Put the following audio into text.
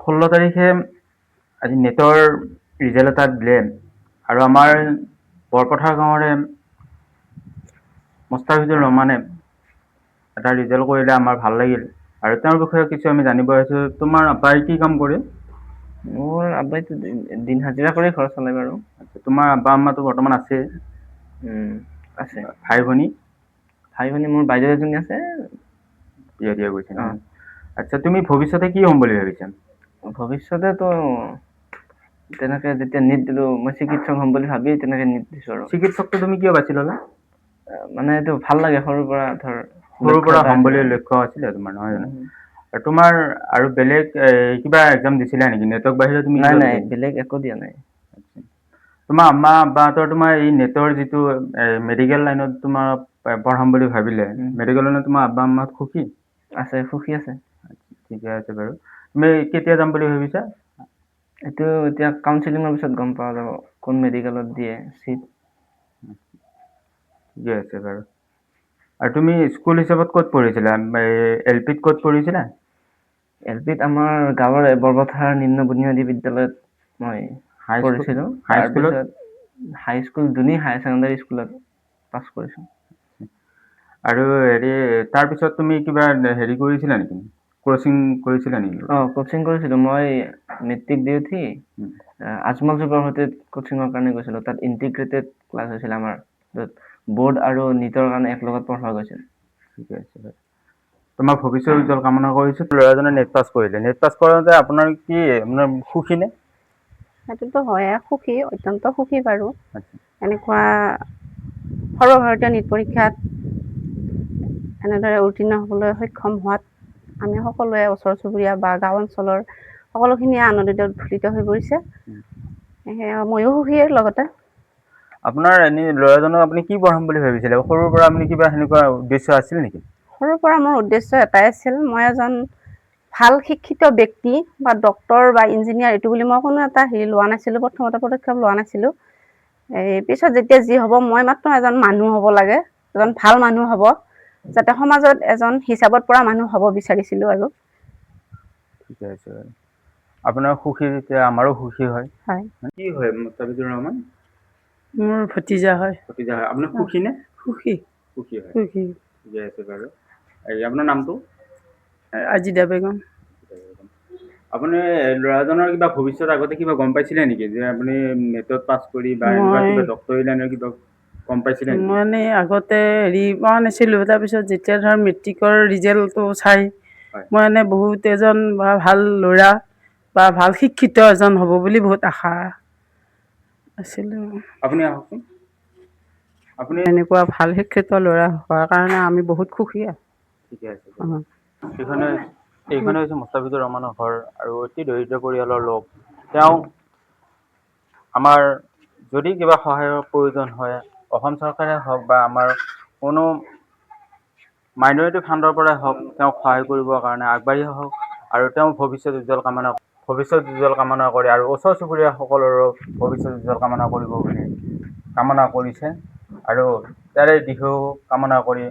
16 তাৰিখে আজি নেটৰ ৰিজাল্ট এটা দিলে আৰু আমাৰ বৰপথাৰ গাঁৱৰে মুস্তাফিজুৰ ৰহমানে এটা ৰিজাল্ট কৰিলে আমাৰ ভাল লাগিল আৰু তেওঁৰ বিষয়ে কিছু আমি জানিব আহিছোঁ। তোমাৰ আব্বাই কি কাম কৰে? মোৰ আব্বাইতো দিন হাজিৰা কৰি ঘৰ চলাই বাৰু। তোমাৰ আব্বা আম্মাটো বৰ্তমান আছে? আছে। ভাই ভনী? ভাই ভনী মোৰ বাইদেউ এজনী আছে। বিয়া দিয়া গৈছে ন? আচ্ছা, তুমি ভৱিষ্যতে কি হ'ম বুলি ভাবিছা? ভৱিষ্যতেতো তেনেকে যেতিয়া নিট দিলো মই চিকিৎসক হ'ম বুলি ভাবি তেনেকে নিট দিছো আৰু। চিকিৎসকটো তুমি কিয় বাছি ল'লা? মানে এইটো ভাল লাগে, সৰুৰ পৰা ধৰ সৰুৰ পৰা হ'ম বুলি লক্ষ্য আছিলে তোমাৰ, নহয় জানো? আৰু তোমাৰ আৰু বেলেগ কিবা এক্সাম দিছিলা নেকি? নেটৰ বাহিৰে তুমি কিবা নাই বেলেগ একো দিয়া নাই। তোমাৰ আম্মা আব্বাহঁতৰ তোমাৰ এই নেটৰ যিটো মেডিকেল লাইনত তোমাৰ পঢ়াম বুলি ভাবিলে, মেডিকেল লাইনত তোমাৰ আব্বা আম্মাহঁত সুখী? আছে, সুখী আছে। ঠিকে আছে বাৰু। তুমি কেতিয়া যাম বুলি ভাবিছা? এইটো এতিয়া কাউন্সিলিঙৰ পিছত গম পোৱা যাব, কোন মেডিকেলত দিয়ে চিট। ঠিকে আছে বাৰু। আৰু তুমি স্কুল হিচাপত ক'ত পঢ়িছিলা? LPত ক'ত পঢ়িছিলা? LPত আমাৰ গাঁৱৰ বৰপথাৰ নিম্ন বুনিয়াদী বিদ্যালয়ত মই পঢ়িছিলোঁ। তাৰপিছত হাইস্কুল দুনি হায়াৰ ছেকেণ্ডাৰী স্কুলত পাছ কৰিছোঁ। আৰু হেৰি তাৰপিছত তুমি কিবা হেৰি কৰিছিলা নেকি? কোচিং কৰিছিলা নেকি? কোচিং কৰিছিলোঁ। মই মেট্ৰিক দি উঠি আজমল যুগৰ সৈতে কোচিঙৰ কাৰণে গৈছিলোঁ। তাত ইণ্টিগ্ৰেটেড ক্লাছ হৈছিল আমাৰ, য'ত বৰ্ড আৰু নিটৰ কাৰণে এক লগত পঢ়োৱা গৈছিল। ঠিকে আছে বাৰু। তোমাৰ ভৱিষ্যত উজ্জ্বল কামনা কৰিছোঁ। ল'ৰাজনে নেট পাছ কৰিলে। নেট পাছ কৰোঁতে আপোনাৰ কি মানে সুখী নে? সেইটোতো হয়ে, সুখী, অত্যন্ত সুখী বাৰু। এনেকুৱা সৰ্বভাৰতীয় নিট পৰীক্ষাত এনেদৰে উত্তীৰ্ণ হ'বলৈ সক্ষম হোৱাত আমি সকলোৱে ওচৰ চুবুৰীয়া বা গাঁও অঞ্চলৰ সকলোখিনিয়ে আনন্দিত উৎফুল্লিত হৈ পৰিছে। ময়ো সুখী লগতে। আপোনাৰ এনেই ল'ৰাজনক আপুনি কি পঢ়াম বুলি ভাবিছিলে? সৰুৰ পৰা আপুনি কিবা সেনেকুৱা উদ্দেশ্য আছিল নেকি? সৰুৰ পৰা মোৰ উদ্দেশ্য এটাই আছিল, মই এজন ভাল শিক্ষিত ব্যক্তি বা ডক্তৰ বা ইঞ্জিনিয়াৰ এইটো বুলি মই কোনো এটা লোৱা নাছিলোঁ, প্ৰথমতে পদক্ষেপ লোৱা নাছিলোঁ। পিছত যেতিয়া যি হ'ব, মই মাত্ৰ এজন মানুহ হ'ব লাগে, এজন ভাল মানুহ হ'ব, যাতে সমাজত এজন হিচাপত পৰা মানুহ হ'ব বিচাৰিছিলোঁ আৰু। ঠিকে আছে বাৰু। আপোনাৰ সুখী যেতিয়া আমাৰো সুখী হয়। কি হয় মুস্তাফিজুৰ ৰহমান? মোৰ ভতিজা হয়। ভতিজা হয়। আপুনি সুখী নে? সুখী। সুখী হয়। সুখী। ঠিকে আছে বাৰু। আপোনাৰ নামটো? আজিদা বেগম। আপুনি ল'ৰাজনৰ কিবা ভৱিষ্যত আগতে কিবা গম পাইছিলে নেকি? যে আপুনি নেটত পাছ কৰি বা এনেকুৱা মই কিবা ডক্টৰী লাইনৰ কিবা গম পাইছিলে নেকি? মানে আগতে হেৰি পোৱা নাছিলোঁ, তাৰপিছত যেতিয়া ধৰ মেট্ৰিকৰ ৰিজাল্টটো চাই মই মানে বহুত এজন ভাল ল'ৰা বা ভাল শিক্ষিত এজন হ'ব বুলি বহুত আশা আছিলোঁ। আপুনি আহকচোন। আপুনি এনেকুৱা ভাল শিক্ষিত ল'ৰা হোৱাৰ কাৰণে আমি বহুত সুখী। ঠিকে আছে বাৰু। এইখনে হৈছে মুস্তাফিজুৰ ৰহমানৰ ঘৰ আৰু অতি দৰিদ্ৰ পৰিয়ালৰ লোক। তেওঁ আমাৰ যদি কিবা সহায়ৰ প্ৰয়োজন হয়, অসম চৰকাৰে হওক বা আমাৰ কোনো মাইনৰিটি ফাণ্ডৰ পৰাই হওক, তেওঁক সহায় কৰিবৰ কাৰণে আগবাঢ়ি আহক আৰু তেওঁ ভৱিষ্যত উজ্জ্বল কামনা কৰে আৰু ওচৰ চুবুৰীয়া সকলৰো ভৱিষ্যত উজ্জ্বল কামনা কৰিব বুলি কামনা কৰিছে আৰু তাৰে দিশেও কামনা কৰি